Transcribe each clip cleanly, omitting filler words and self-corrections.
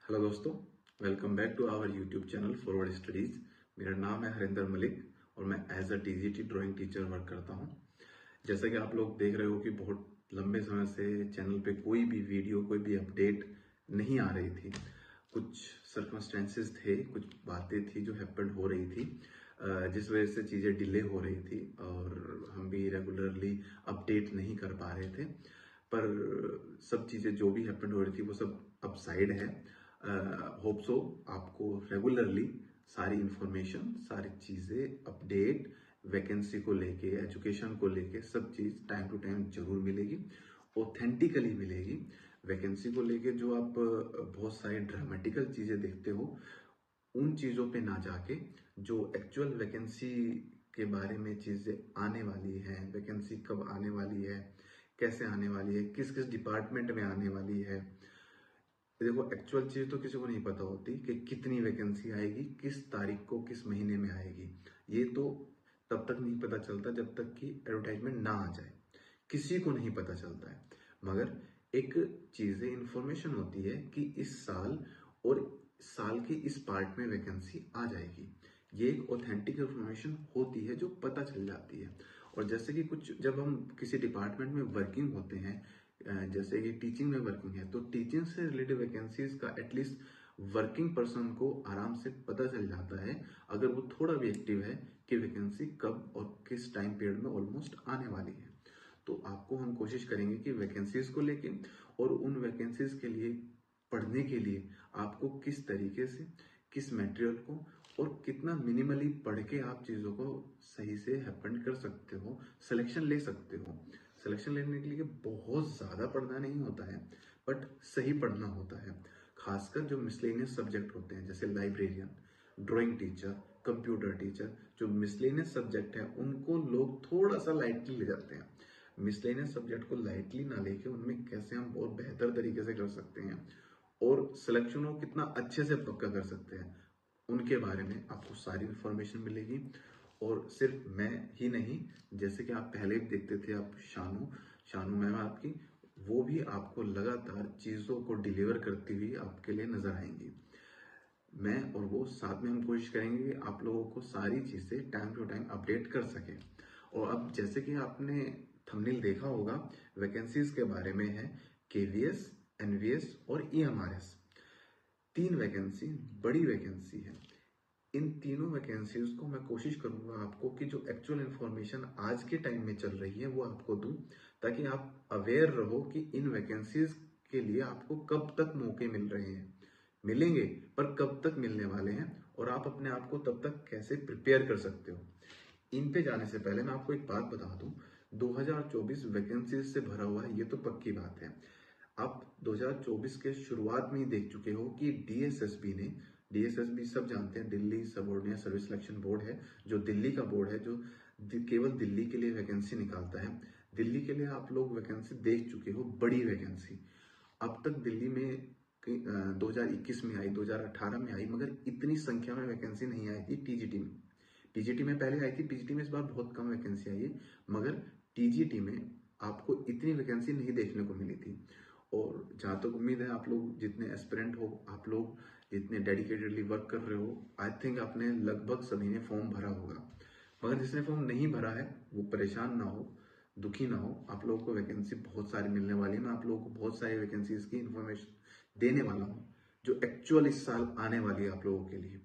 Hello दोस्तों, welcome back to our YouTube channel forward studies. मेरा नाम है हरिंदर मलिक और मैं as a TGT drawing teacher work करता हूं। जैसा कि आप लोग देख रहे हो कि बहुत लंबे समय से चैनल पे कोई भी वीडियो, कोई भी अपडेट नहीं आ रही थी। कुछ सर्कमस्टेंसेस थे, कुछ बातें थी जो हैपन हो रही थी, जिस वजह से चीज़ें डिले हो रही थी और हम भी रेगुलरली अपडेट नहीं कर पा रहे थे। पर सब चीज़ें जो भी हैपन हो रही थी वो सब अब साइड है। होप सो आपको रेगुलरली सारी इंफॉर्मेशन, सारी चीज़ें, अपडेट, वैकेंसी को लेके, एजुकेशन को लेके सब चीज़ टाइम टू टाइम जरूर मिलेगी, ऑथेंटिकली मिलेगी। वैकेंसी को लेके जो आप बहुत सारी ड्रामेटिकल चीज़ें देखते हो, उन चीज़ों पे ना जाके जो एक्चुअल वैकेंसी के बारे में चीज़ें आने वाली हैं, वैकेंसी कब आने वाली है, कैसे आने वाली है, किस किस डिपार्टमेंट में आने वाली है। देखो, एक्चुअल चीज तो किसी को नहीं पता होती कि कितनी वैकेंसी आएगी, किस तारीख को, किस महीने में आएगी। ये तो तब तक नहीं पता चलता जब तक कि एडवर्टाइजमेंट ना आ जाए, किसी को नहीं पता चलता है। मगर एक चीजें इंफॉर्मेशन होती है कि इस साल और साल के इस पार्ट में वैकेंसी आ जाएगी। ये एक ऑथेंटिक इंफॉर्मेशन होती है जो पता चल जाती है। और जैसे कि कुछ जब हम किसी डिपार्टमेंट में वर्किंग होते हैं, जैसे कि टीचिंग में वर्किंग है, तो टीचिंग से रिलेटेड वैकेंसीज का एटलीस्ट वर्किंग पर्सन को आराम से पता चल जाता है, अगर वो थोड़ा भी एक्टिव है, कि वैकेंसी कब और किस टाइम पीरियड में ऑलमोस्ट आने वाली है। तो आपको हम कोशिश करेंगे कि वैकेंसीज को लेके और उन वैकेंसीज के लिए पढ़ने के लिए आपको किस तरीके से, किस मटेरियल को और कितना मिनिमली पढ़ के आप चीज़ों को सही से हैपन कर सकते हो, सिलेक्शन ले सकते हो। सिलेक्शन लेने के लिए बहुत ज़्यादा पढ़ना नहीं होता है, बट सही पढ़ना होता है। खासकर जो मिसलेनियस सब्जेक्ट होते हैं, जैसे librarian, drawing teacher, computer teacher, जो मिसलेनियस सब्जेक्ट है उनको लोग थोड़ा सा लाइटली ले जाते हैं। मिसलेनियस सब्जेक्ट को लाइटली ना लेके उनमें कैसे हम बहुत बेहतर तरीके से कर सकते हैं और सिलेक्शन को कितना अच्छे से पक्का कर सकते हैं, उनके बारे में आपको सारी इंफॉर्मेशन मिलेगी। और सिर्फ मैं ही नहीं, जैसे कि आप पहले भी देखते थे, आप शानू शानू मैम आपकी, वो भी आपको लगातार चीज़ों को डिलीवर करती हुई आपके लिए नजर आएंगी। मैं और वो साथ में हम कोशिश करेंगे कि आप लोगों को सारी चीज़ें टाइम टू टाइम अपडेट कर सकें। और अब जैसे कि आपने थंबनेल देखा होगा, वैकेंसीज के बारे में है केवीएस, एनवीएस और ईएमआरएस। 3 वैकेंसी, बड़ी वैकेंसी है। इन तीनों वैकेंसीज को मैं कोशिश करूंगा आपको कि जो एक्चुअल इंफॉर्मेशन आज के टाइम में चल रही है वो आपको दूं, ताकि आप अवेयर रहो कि इन वैकेंसीज के लिए आपको कब तक मौके मिल रहे हैं, मिलेंगे, पर कब तक मिलने वाले हैं और आप अपने आप को तब तक कैसे प्रिपेयर कर सकते हो। इन पे जाने से पहले मैं आपको एक बात बता दूं, 2024 वैकेंसीज से भरा हुआ है, ये तो पक्की बात है। आप 2024 के शुरुआत में ही देख चुके हो कि डीएसएसबी ने, डीएसएसबी सब जानते हैं, Delhi subordinate service selection board है, जो दिल्ली का बोर्ड है, जो केवल दिल्ली के लिए वैकेंसी निकालता है। दिल्ली के लिए आप लोग वैकेंसी देख चुके हो, बड़ी वैकेंसी। अब तक दिल्ली में 2021 में आई, 2018 में आई, मगर इतनी संख्या में वैकेंसी नहीं आई थी टीजीटी में। टीजीटी में पहले आई थी, पीजीटी में इस बार बहुत कम वैकेंसी आई है, मगर टीजीटी में आपको इतनी वैकेंसी नहीं देखने को मिली थी। और जहाँ तक उम्मीद है, आप लोग जितने एस्पिरेंट हो, आप लोग जितने डेडिकेटेडली वर्क कर रहे हो, आई थिंक आपने लगभग सभी ने फॉर्म भरा होगा। मगर जिसने फॉर्म नहीं भरा है वो परेशान ना हो, दुखी ना हो, आप लोगों को वैकेंसी बहुत सारी मिलने वाली है। मैं आप लोगों को बहुत सारी वैकेंसीज की इंफॉर्मेशन देने वाला हूँ जो एक्चुअल इस साल आने वाली है आप लोगों के लिए,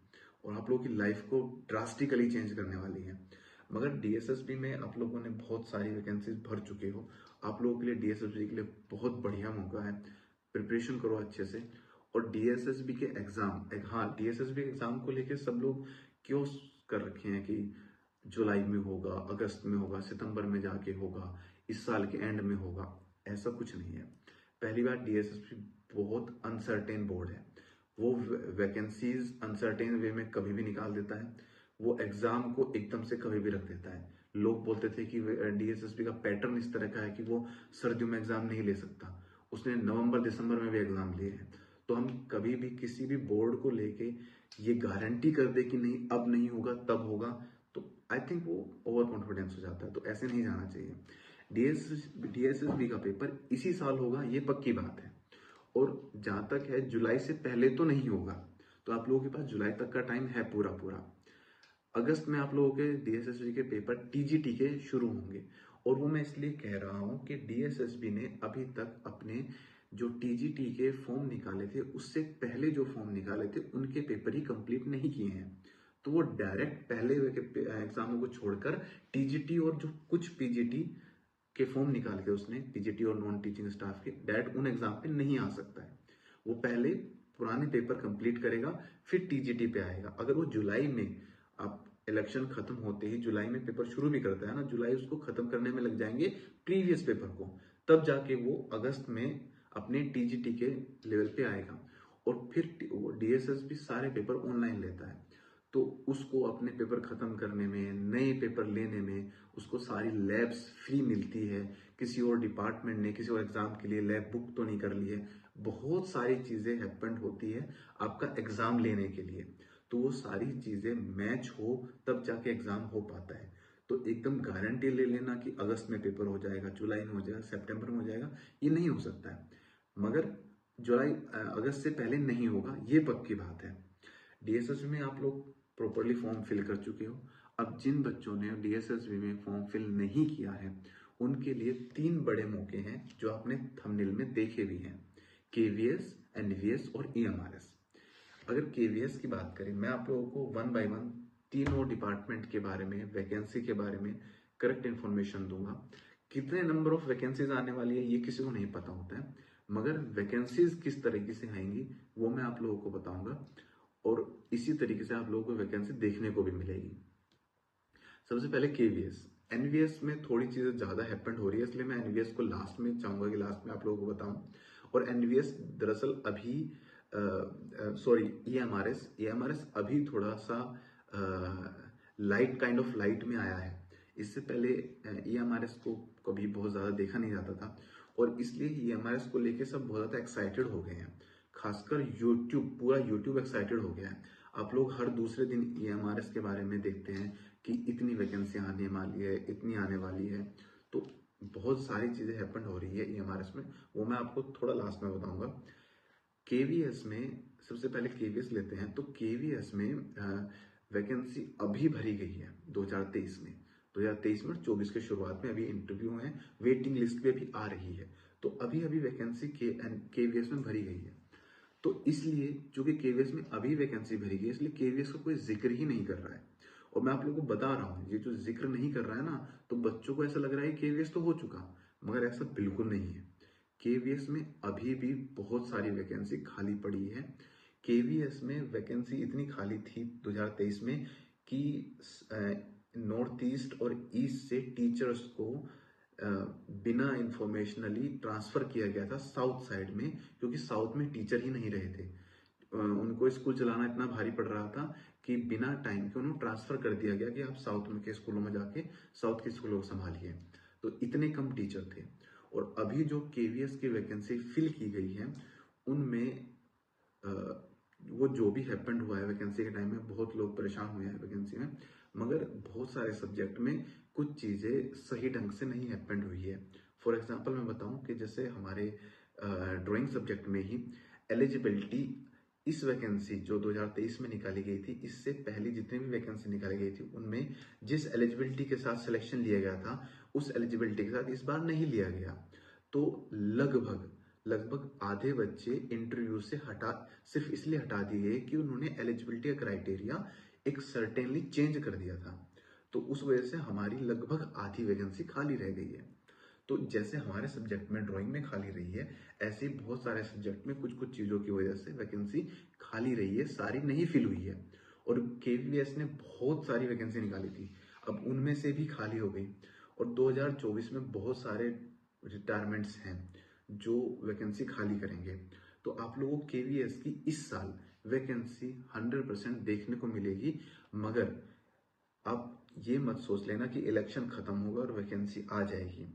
और आप लोगों की लाइफ को ड्रास्टिकली चेंज करने वाली है। मगर डीएसएसबी में आप लोगों ने बहुत सारी वैकेंसीज भर चुके हो, आप लोगों के लिए डीएसएसबी के लिए बहुत बढ़िया मौका है। प्रिपरेशन करो अच्छे से। और डीएसएसबी के एग्जाम, हाँ, डीएसएसबी के एग्जाम को लेकर सब लोग क्यों कर रखे हैं कि जुलाई में होगा, अगस्त में होगा, सितंबर में जाके होगा, इस साल के एंड में होगा, ऐसा कुछ नहीं है। पहली बार डीएसएसबी बहुत अनसर्टेन बोर्ड है, वो वैकेंसीज अनसर्टेन वे में कभी भी निकाल देता है, वो एग्जाम को एकदम से कभी भी रख देता है। लोग बोलते थे कि डीएसएसबी का पैटर्न इस तरह का है कि वो सर्दियों में एग्जाम नहीं ले सकता, उसने नवंबर दिसंबर में भी एग्जाम लिए हैं। तो हम कभी भी किसी भी बोर्ड को लेके ये गारंटी कर दे कि नहीं अब नहीं होगा तब होगा, तो आई थिंक वो ओवर कॉन्फिडेंस हो जाता है, तो ऐसे नहीं जाना चाहिए। डीएसएसबी का पेपर इसी साल होगा, ये पक्की बात है। और जहां तक है जुलाई से पहले तो नहीं होगा, तो आप लोगों के पास जुलाई तक का टाइम है पूरा पूरा। अगस्त में आप लोगों के डीएसएसबी के पेपर टीजीटी के शुरू होंगे, और वो मैं इसलिए कह रहा हूं कि डीएसएसबी ने अभी तक अपने जो टीजीटी के फॉर्म निकाले थे उससे पहले जो फॉर्म निकाले थे उनके पेपर ही कंप्लीट नहीं किए हैं। तो वो डायरेक्ट पहले एग्जामों को छोड़कर टीजीटी और जो कुछ पीजीटी के फॉर्म निकाले थे उसने, पीजीटी और नॉन टीचिंग स्टाफ के, डायरेक्ट उन एग्जाम पे नहीं आ सकता है। वो पहले पुराने पेपर कंप्लीट करेगा फिर टीजीटी पे आएगा। अगर वो जुलाई में, आप इलेक्शन खत्म होते ही जुलाई में पेपर शुरू भी करता है ना, जुलाई उसको खत्म करने में लग जाएंगे प्रीवियस पेपर को, तब जाके वो अगस्त में अपने टीजीटी के लेवल पे आएगा। और फिर डीएसएस भी सारे पेपर ऑनलाइन लेता है, तो उसको अपने पेपर खत्म करने में, नए पेपर लेने में उसको सारी लैब्स फ्री मिलती है। किसी और डिपार्टमेंट ने किसी और एग्जाम के लिए लैब बुक तो नहीं कर ली है, बहुत सारी चीजें हैपेंड होती है आपका एग्जाम लेने के लिए। तो वो सारी चीजें मैच हो तब जाके एग्जाम हो पाता है। तो एकदम गारंटी ले लेना कि अगस्त में पेपर हो जाएगा, जुलाई में हो जाएगा, सितंबर में हो जाएगा, ये नहीं हो सकता है। मगर अगस्त से पहले नहीं होगा, ये पक्की बात है। डीएसएसबी में आप लोग प्रॉपरली फॉर्म फिल कर चुके हो। अब जिन बच्चों ने डीएसएसबी में फॉर्म फिल नहीं किया है उनके लिए 3 बड़े मौके हैं जो आपने थंबनेल में देखे भी हैं, केवीएस, एनवीएस और ईएमआरएस। अगर केवीएस की बात करें, मैं आप लोगों को वन बाय वन तीनों डिपार्टमेंट के बारे में, वैकेंसी के बारे में करेक्ट इन्फॉर्मेशन दूंगा। कितने नंबर ऑफ वैकेंसीज आने वाली है ये किसी को नहीं पता होता है, मगर वैकेंसीज किस तरीके से आएंगी वो मैं आप लोगों को बताऊंगा, और इसी तरीके से आप लोगों को वैकेंसी देखने को भी मिलेगी। सबसे पहले केवीएस, एनवीएस में थोड़ी चीजें ज्यादा हैपेंड हो रही है, इसलिए मैं एनवीएस को लास्ट में चाहूंगा कि लास्ट में आप लोगों को बताऊं। और एनवीएस दरअसल अभी सॉरी ईएमआरएस अभी थोड़ा सा लाइट काइंड ऑफ लाइट में आया है। इससे पहले ईएमआरएस को कभी बहुत ज्यादा देखा नहीं जाता था, और इसलिए ईएमआरएस को लेके सब बहुत ज्यादा एक्साइटेड हो गए हैं। खासकर यूट्यूब, पूरा यूट्यूब एक्साइटेड हो गया है। आप लोग हर दूसरे दिन ईएमआरएस के बारे में देखते हैं कि इतनी वैकेंसी आने वाली है, इतनी आने वाली है। तो बहुत सारी चीजें हैपन हो रही है ईएमआरएस में, वो मैं आपको थोड़ा लास्ट में बताऊंगा। केवीएस में सबसे पहले केवीएस लेते हैं, तो केवीएस में वैकेंसी अभी भरी गई है 2023 में। 2023 में 24 के शुरुआत में अभी इंटरव्यू है, वेटिंग लिस्ट पे भी आ रही है। तो अभी अभी वैकेंसी केवीएस में भरी गई है। तो इसलिए चूंकि केवीएस में अभी वैकेंसी भरी गई है, इसलिए केवीएस का कोई जिक्र ही नहीं कर रहा है। और मैं आप लोगों को बता रहा हूँ, ये जो जिक्र नहीं कर रहा है ना, तो बच्चों को ऐसा लग रहा है केवीएस तो हो चुका, मगर ऐसा बिल्कुल नहीं है। केवीएस में अभी भी बहुत सारी वैकेंसी खाली पड़ी है। केवीएस में वैकेंसी इतनी खाली थी 2023 में कि नॉर्थ ईस्ट और ईस्ट से टीचर्स को बिना इंफॉर्मेशनली ट्रांसफर किया गया था साउथ साइड में, क्योंकि साउथ में टीचर ही नहीं रहे थे। उनको स्कूल चलाना इतना भारी पड़ रहा था कि बिना टाइम के उन्हें ट्रांसफर कर दिया गया कि आप साउथ में के स्कूलों में जाके साउथ के स्कूलों को संभालिए। तो इतने कम टीचर थे। और अभी जो केवीएस की वैकेंसी फिल की गई है उनमें वो जो भी हैपेंड हुआ है वैकेंसी के टाइम में, बहुत लोग परेशान हुए हैं वैकेंसी में, मगर बहुत सारे सब्जेक्ट में कुछ चीजें सही ढंग से नहीं हैपेंड हुई है। फॉर एग्जांपल मैं बताऊं कि जैसे हमारे ड्राइंग सब्जेक्ट में ही एलिजिबिलिटी, इस वैकेंसी जो 2023 में निकाली गई थी, इससे पहले जितनी भी वैकेंसी निकाली गई थी उनमें जिस एलिजिबिलिटी के साथ सिलेक्शन लिया गया था उस एलिजिबिलिटी के साथ इस बार नहीं लिया गया। तो लगभग लगभग आधे बच्चे इंटरव्यू से सिर्फ इसलिए हटा दिए गए कि उन्होंने एलिजिबिलिटी का क्राइटेरिया एक सर्टेनली चेंज कर दिया था। तो उस वजह से हमारी लगभग आधी वैकेंसी खाली रह गई है। तो जैसे हमारे सब्जेक्ट में ड्राइंग में खाली रही है, ऐसे ही बहुत सारे सब्जेक्ट में कुछ कुछ चीजों की वजह से वैकेंसी खाली रही है, सारी नहीं फिल हुई है। और केवीएस ने बहुत सारी वैकेंसी निकाली थी, अब उनमें से भी खाली हो गई। और 2024 में बहुत सारे रिटायरमेंट्स हैं जो वैकेंसी खाली करेंगे। तो आप लोगों को केवीएस की इस साल वैकेंसी 100% देखने को मिलेगी, मगर आप ये मत सोच लेना कि इलेक्शन खत्म होगा और वैकेंसी आ जाएगी।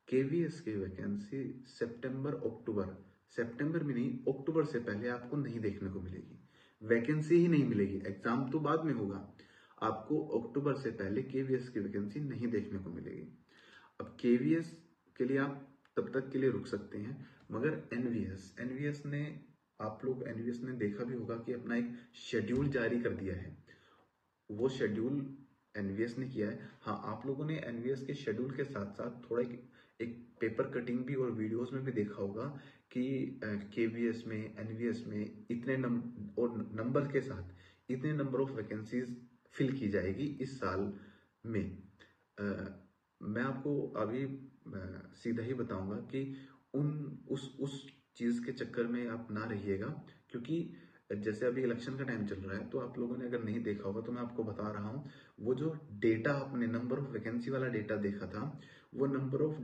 केवीएस की वैकेंसी सितंबर में नहीं, अक्टूबर से पहले आपको नहीं देखने को मिलेगी। वैकेंसी ही नहीं मिलेगी, एग्जाम तो बाद में होगा, आपको अक्टूबर से पहले केवीएस की वैकेंसी नहीं देखने को मिलेगी। अब केवीएस के लिए आप तब तक के लिए रुक सकते हैं, मगर एनवीएस ने, आप लोग एनवीएस ने देखा भी होगा कि अपना एक शेड्यूल जारी कर दिया है। वो शेड्यूल एनवीएस ने किया है। हाँ, आप लोगों ने एनवीएस के शेड्यूल के साथ साथ थोड़ा एक पेपर कटिंग भी और वीडियोस में भी देखा होगा कि केवीएस में, एनवीएस में इतने नंबर के साथ इतने नंबर ऑफ वैकेंसीज फिल की जाएगी इस साल में। मैं आपको अभी सीधा ही बताऊंगा कि उस चीज के चक्कर में आप ना रहिएगा, क्योंकि जैसे अभी इलेक्शन का टाइम चल रहा है, तो आप लोगों ने अगर नहीं देखा होगा तो मैं आपको बता रहा हूँ, वो जो डेटा आपने नंबर ऑफ वैकेंसी वाला डेटा देखा था, वो नंबर ऑफ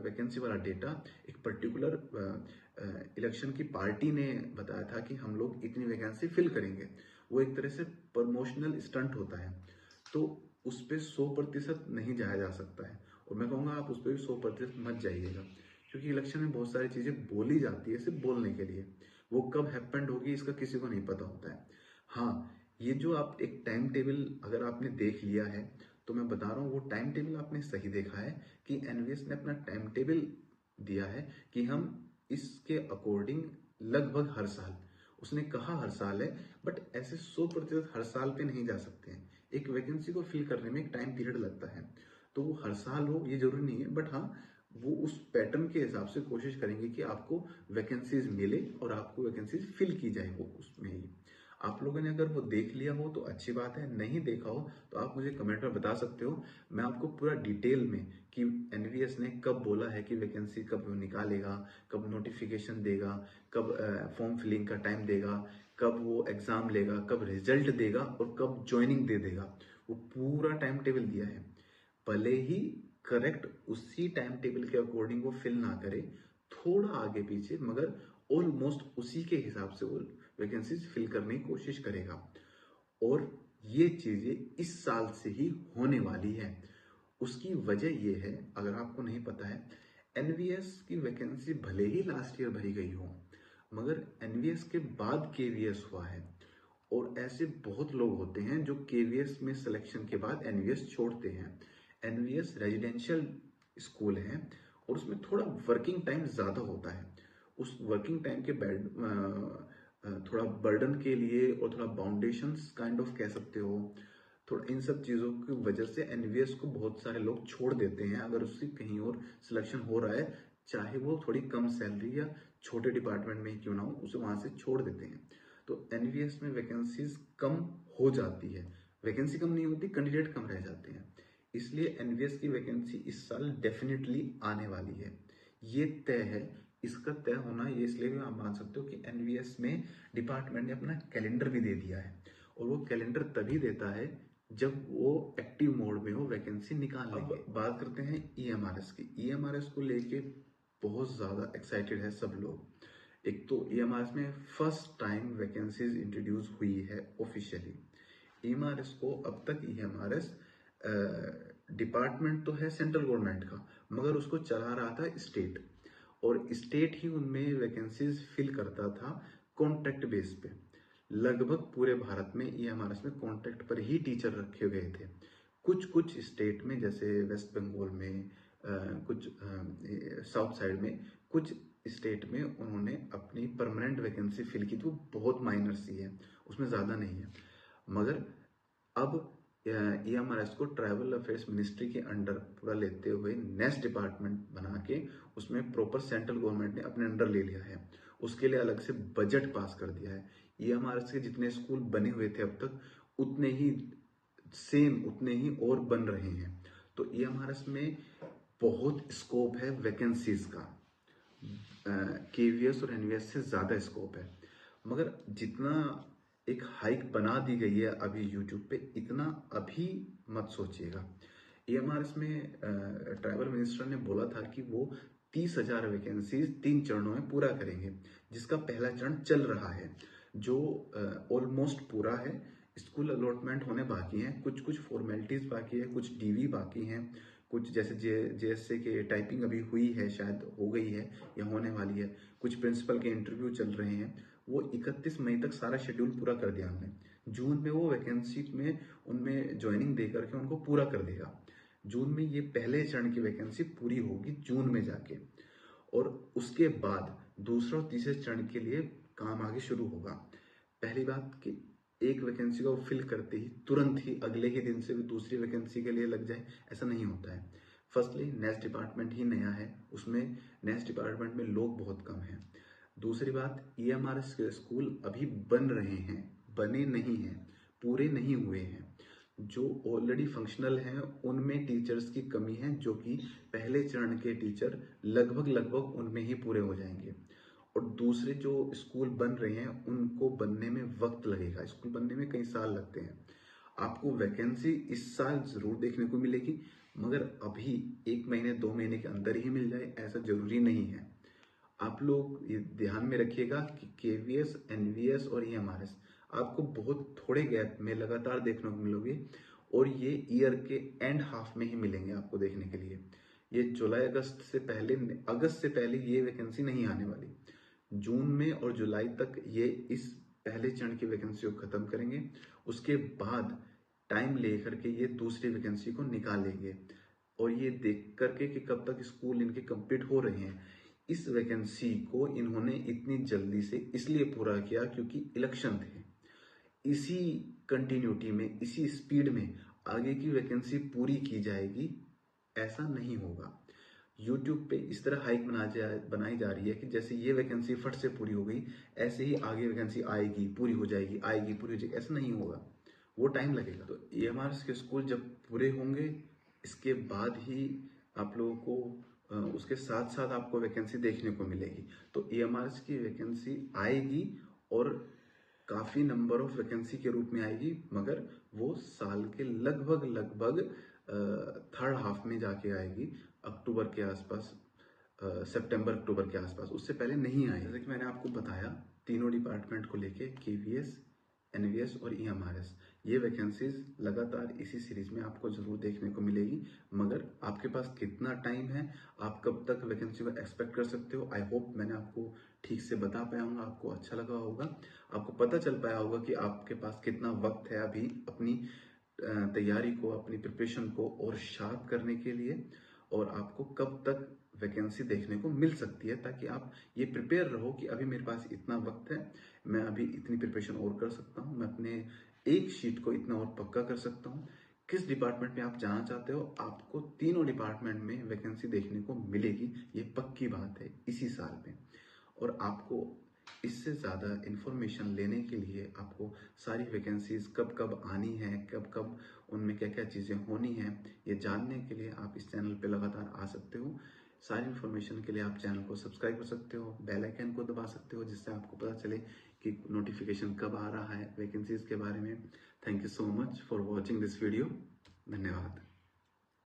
वैकेंसी वाला डेटा एक पर्टिकुलर इलेक्शन की पार्टी ने बताया था कि हम लोग इतनी वैकेंसी फिल करेंगे। वो एक तरह से प्रमोशनल स्टंट होता है, तो उस पर 100% नहीं जाया जा सकता है। और मैं कहूँगा आप उस पर भी 100% मत जाइएगा, क्योंकि इलेक्शन में बहुत सारी चीज़ें बोली जाती है सिर्फ बोलने के लिए। वो कब हैपेंड होगी इसका किसी को नहीं पता होता है। हाँ, ये जो आप एक टाइम टेबल अगर आपने देख लिया है, तो मैं बता रहा हूँ वो टाइम टेबल आपने सही देखा है कि एनवीएस ने अपना टाइम टेबल दिया है कि हम इसके अकॉर्डिंग लगभग हर साल, उसने कहा हर साल है, बट ऐसे 100% हर साल पे नहीं जा सकते हैं। एक वैकेंसी को फिल करने में एक टाइम पीरियड लगता है, तो वो हर साल हो ये जरूरी नहीं है, बट हाँ, वो उस पैटर्न के हिसाब से कोशिश करेंगे कि आपको वैकेंसीज मिले और आपको वैकेंसीज फिल की जाए वो उसमें ही। आप लोगों ने अगर वो देख लिया हो तो अच्छी बात है, नहीं देखा हो तो आप मुझे कमेंट में बता सकते हो। मैं आपको पूरा डिटेल में कि एनवीएस ने कब बोला है कि वैकेंसी कब वो निकालेगा, कब नोटिफिकेशन देगा, कब फॉर्म फिलिंग का टाइम देगा, कब वो एग्जाम लेगा, कब रिजल्ट देगा और कब ज्वाइनिंग दे देगा, वो पूरा टाइम टेबल दिया है। भले ही करेक्ट उसी टाइम टेबल के अकॉर्डिंग वो फिल ना करे, थोड़ा आगे पीछे, मगर ऑलमोस्ट उसी के हिसाब से वो वैकेंसीज फिल करने की कोशिश करेगा। और ये चीजें इस साल से ही होने वाली है। उसकी वजह ये है, अगर आपको नहीं पता है, एनवीएस की वैकेंसी भले ही लास्ट ईयर भरी गई हो, मगर एनवीएस के बाद केवीएस हुआ है। और ऐसे बहुत लोग होते हैं जो केवीएस में सिलेक्शन के बाद एनवीएस छोड़ते हैं। एनवीएस रेजिडेंशियल स्कूल है और उसमें थोड़ा वर्किंग टाइम ज़्यादा होता है। उस वर्किंग टाइम के थोड़ा बर्डन के लिए और थोड़ा बाउंडेशंस काइंड ऑफ कह सकते हो, थोड़ा इन सब चीज़ों की वजह से एनवीएस को बहुत सारे लोग छोड़ देते हैं। अगर उसकी कहीं और सिलेक्शन हो रहा है, चाहे वो थोड़ी कम सैलरी या छोटे डिपार्टमेंट में ही क्यों ना हो, उसे वहां से छोड़ देते हैं। तो एनवीएस में वैकेंसीज कम हो जाती है, वैकेंसी कम नहीं होती, कैंडिडेट कम रह जाते हैं। इसलिए एनवीएस की वैकेंसी इस साल डेफिनेटली आने वाली है, ये तय है। इसका तय होना ये इसलिए भी आप मान सकते हो कि एनवीएस में डिपार्टमेंट ने अपना कैलेंडर भी दे दिया है, और वो कैलेंडर तभी देता है जब वो एक्टिव मोड में हो वैकेंसी निकालने की। अब बात करते हैं ईएमआरएस की। ईएमआरएस को लेके बहुत ज़्यादा एक्साइटेड है सब लोग। एक तो ईएमआरएस में फर्स्ट टाइम वैकेंसीज इंट्रोड्यूस हुई है ऑफिशियली। ईएमआरएस को अब तक ईएमआरएस डिपार्टमेंट तो है सेंट्रल गवर्नमेंट का, मगर उसको चला रहा था स्टेट, और स्टेट ही उनमें वैकेंसीज फिल करता था कॉन्ट्रैक्ट बेस पे। लगभग पूरे भारत में ईएमआरएस में कॉन्ट्रैक्ट पर ही टीचर रखे गए थे। कुछ कुछ स्टेट में, जैसे वेस्ट बंगाल में, कुछ साउथ साइड में, कुछ स्टेट में उन्होंने अपनी परमानेंट वैकेंसी फिल की, तो बहुत माइनर सी है, उसमें ज़्यादा नहीं है। मगर अब ईएमआरएस को ट्राइबल अफेयर्स मिनिस्ट्री के अंडर पूरा लेते हुए नेक्स्ट डिपार्टमेंट बना के उसमें प्रॉपर सेंट्रल गवर्नमेंट ने अपने अंडर ले लिया है। उसके लिए अलग से बजट पास कर दिया है। ईएमआरएस के जितने स्कूल बने हुए थे अब तक, उतने ही सेम उतने ही और बन रहे हैं। तो ईएमआरएस में बहुत स्कोप है वैकेंसीज का, केवीएस और एनवीएस से ज़्यादा स्कोप है। मगर जितना एक हाइक बना दी गई है अभी यूट्यूब पे, इतना अभी मत सोचिएगा। ईएमआरएस में ट्राइबल मिनिस्टर ने बोला था कि वो 30,000 वैकेंसीज 3 चरणों में पूरा करेंगे, जिसका पहला चरण चल रहा है, जो ऑलमोस्ट पूरा है। स्कूल अलॉटमेंट होने बाकी हैं, कुछ कुछ फॉर्मेलिटीज बाकी है, कुछ डीवी बाकी हैं, कुछ जैसे जेएसए के टाइपिंग अभी हुई है, शायद हो गई है या होने वाली है, कुछ प्रिंसिपल के इंटरव्यू चल रहे हैं। वो 31 मई तक सारा शेड्यूल पूरा कर दिया हमने। जून में वो वैकेंसी में उनमें ज्वाइनिंग दे करके उनको पूरा कर देगा। जून में ये पहले चरण की वैकेंसी पूरी होगी, जून में जाके। और उसके बाद दूसरा और तीसरे चरण के लिए काम आगे शुरू होगा। पहली बात कि एक वैकेंसी को फिल करते ही तुरंत ही अगले ही दिन से भी दूसरी वैकेंसी के लिए लग जाए, ऐसा नहीं होता है। फर्स्टली नेक्स्ट डिपार्टमेंट ही नया है, उसमें नेक्स्ट डिपार्टमेंट में लोग बहुत कम हैं। दूसरी बात, EMRS के स्कूल अभी बन रहे हैं, बने नहीं हैं, पूरे नहीं हुए हैं। जो ऑलरेडी फंक्शनल हैं उनमें टीचर्स की कमी है, जो कि पहले चरण के टीचर लगभग उनमें ही पूरे हो जाएंगे। और दूसरे जो स्कूल बन रहे हैं उनको बनने में वक्त लगेगा, स्कूल बनने में कई साल लगते हैं। आपको वैकेंसी इस साल जरूर देखने को मिलेगी, मगर अभी 1 महीने 2 महीने के अंदर ही मिल जाए ऐसा जरूरी नहीं है। आप लोग ये ध्यान में रखिएगा कि KVS, NVS और EMRS आपको बहुत थोड़े गैप में लगातार देखने को मिलोगे, और ये ईयर के एंड हाफ में ही मिलेंगे आपको देखने के लिए। ये जुलाई अगस्त से पहले, अगस्त से पहले ये वैकेंसी नहीं आने वाली। जून में और जुलाई तक ये इस पहले चरण की वैकेंसी को खत्म करेंगे, उसके बाद टाइम लेकर के ये दूसरी वैकेंसी को निकालेंगे। और ये देख करके कि कब तक स्कूल इनके कंप्लीट हो रहे हैं। इस वैकेंसी को इन्होंने इतनी जल्दी से इसलिए पूरा किया क्योंकि इलेक्शन थे। इसी कंटिन्यूटी में, इसी स्पीड में आगे की वैकेंसी पूरी की जाएगी, ऐसा नहीं होगा। YouTube पे इस तरह हाइक बनाई जा रही है कि जैसे ये वैकेंसी फट से पूरी हो गई, ऐसे ही आगे वैकेंसी आएगी, पूरी हो जाएगी, आएगी, पूरी हो जाएगी, ऐसा नहीं होगा, वो टाइम लगेगा। तो EMRS के स्कूल जब पूरे होंगे, इसके बाद ही आप लोगों को उसके साथ साथ आपको वैकेंसी देखने को मिलेगी। तो EMRS की वैकेंसी आएगी, और काफी नंबर ऑफ वैकेंसी के रूप में आएगी, मगर वो साल के लगभग थर्ड हाफ में जाके आएगी, अक्टूबर के आसपास, सितंबर अक्टूबर के आसपास, उससे पहले नहीं आएगी। जैसे कि मैंने आपको बताया, तीनों डिपार्टमेंट को लेके KVS, NVS और EMRS ये वैकेंसीज लगातार इसी सीरीज में आपको जरूर देखने को मिलेगी। मगर आपके पास कितना टाइम है, आप कब तक वैकेंसी को एक्सपेक्ट कर सकते हो, आई होप मैंने आपको ठीक से बता पाया हूँ, आपको अच्छा लगा होगा, आपको पता चल पाया होगा कि आपके पास कितना वक्त है अभी अपनी तैयारी को, अपनी प्रिपरेशन को और शार्प करने के लिए, और आपको कब तक वैकेंसी देखने को मिल सकती है, ताकि आप ये प्रिपेयर रहो कि अभी मेरे पास इतना वक्त है, मैं अभी इतनी प्रिपरेशन और कर सकता हूँ, मैं अपने एक शीट को इतना और पक्का कर सकता हूँ। किस डिपार्टमेंट में आप जाना चाहते हो, आपको तीनों डिपार्टमेंट में वैकेंसी देखने को मिलेगी, ये पक्की बात है इसी साल में। और आपको इससे ज़्यादा इन्फॉर्मेशन लेने के लिए, आपको सारी वैकेंसीज कब कब आनी है, कब कब उनमें क्या क्या चीज़ें होनी हैं, ये जानने के लिए आप इस चैनल पे लगातार आ सकते हो। सारी इन्फॉर्मेशन के लिए आप चैनल को सब्सक्राइब कर सकते हो, बेल आइकन को दबा सकते हो, जिससे आपको पता चले कि नोटिफिकेशन कब आ रहा है वैकेंसीज के बारे में। Thank you so much for watching this video. धन्यवाद।